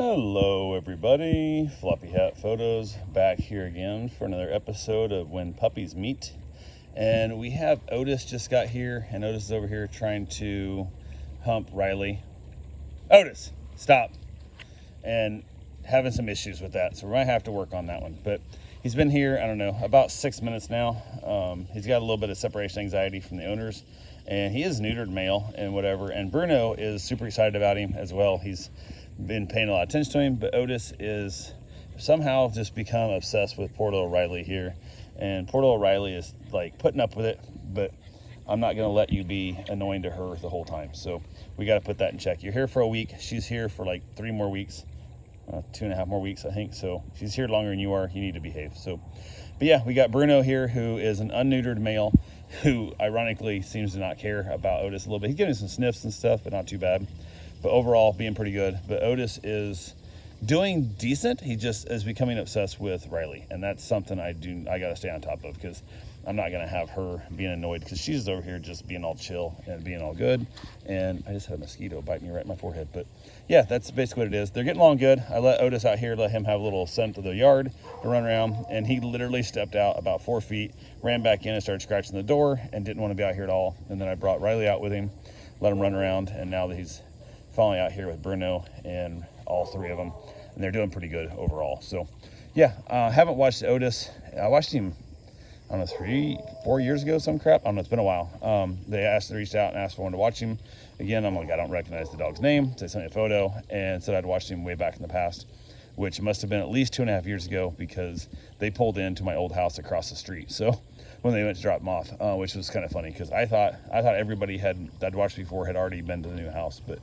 Hello everybody, Floppy Hat Photos back here again for another episode of When Puppies Meet. And we have Otis just got here, and Otis is over here trying to hump Riley. Otis, stop. And having some issues with that, so we might have to work on that one. But he's been here, I don't know, about 6 minutes now. He's got a little bit of separation anxiety from the owners, and he is neutered male and whatever. And Bruno is super excited about him as well. He's been paying a lot of attention to him, but Otis is somehow just become obsessed with poor little Riley here. And poor little Riley is like putting up with it, but I'm not going to let you be annoying to her the whole time. So we got to put that in check. You're here for a week. She's here for like 3 more weeks, 2.5 more weeks, I think. So if she's here longer than you are, you need to behave. So, but yeah, we got Bruno here, who is an unneutered male, who ironically seems to not care about Otis a little bit. He's giving some sniffs and stuff, but not too bad. But overall, being pretty good. But Otis is doing decent. He just is becoming obsessed with Riley, and that's something I got to stay on top of, because I'm not going to have her being annoyed, because she's over here just being all chill and being all good. And I just had a mosquito bite me right in my forehead. But yeah, that's basically what it is. They're getting along good. I let Otis out here, let him have a little scent of the yard to run around, and he literally stepped out about 4 feet, ran back in and started scratching the door and didn't want to be out here at all. And then I brought Riley out with him, let him run around, and now that he's finally out here with Bruno and all 3 of them, and they're doing pretty good overall. So yeah, haven't watched Otis. I watched him, I don't know, 3-4 years ago, some crap. I don't know, it's been a while. They reached out and asked for one to watch him again. I'm like, I don't recognize the dog's name. So they sent me a photo and said I'd watched him way back in the past, which must have been at least 2.5 years ago, because they pulled into my old house across the street. So when they went to drop him off, which was kind of funny, because I thought everybody I'd watched before had already been to the new house. But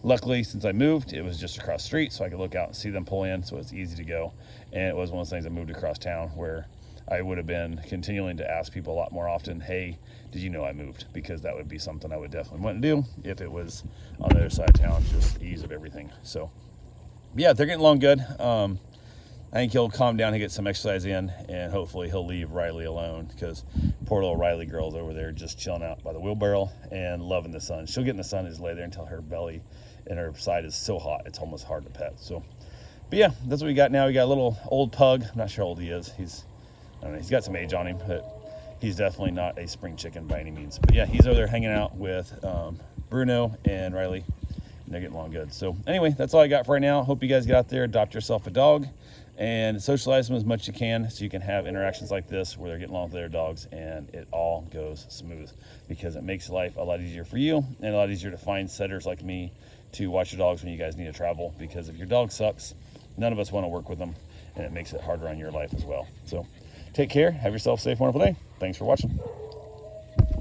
luckily, since I moved, it was just across the street, so I could look out and see them pull in, so it's easy to go. And it was one of those things I moved across town, where I would have been continuing to ask people a lot more often, hey, did you know I moved? Because that would be something I would definitely want to do if it was on the other side of town, just the ease of everything. So yeah, they're getting along good. I think he'll calm down and get some exercise in, and hopefully he'll leave Riley alone, because poor little Riley girl's over there just chilling out by the wheelbarrow and loving the sun. She'll get in the sun and just lay there until her belly and her side is so hot it's almost hard to pet. So, but yeah, that's what we got now. We got a little old pug. I'm not sure how old he is. I don't know, he's got some age on him, but he's definitely not a spring chicken by any means. But yeah, he's over there hanging out with Bruno and Riley, and they're getting along good. So anyway, that's all I got for right now. Hope you guys get out there, adopt yourself a dog, and socialize them as much as you can, so you can have interactions like this where they're getting along with their dogs and it all goes smooth, because it makes life a lot easier for you and a lot easier to find setters like me to watch your dogs when you guys need to travel. Because if your dog sucks, none of us want to work with them, and it makes it harder on your life as well. So take care, have yourself a safe, wonderful day. Thanks for watching.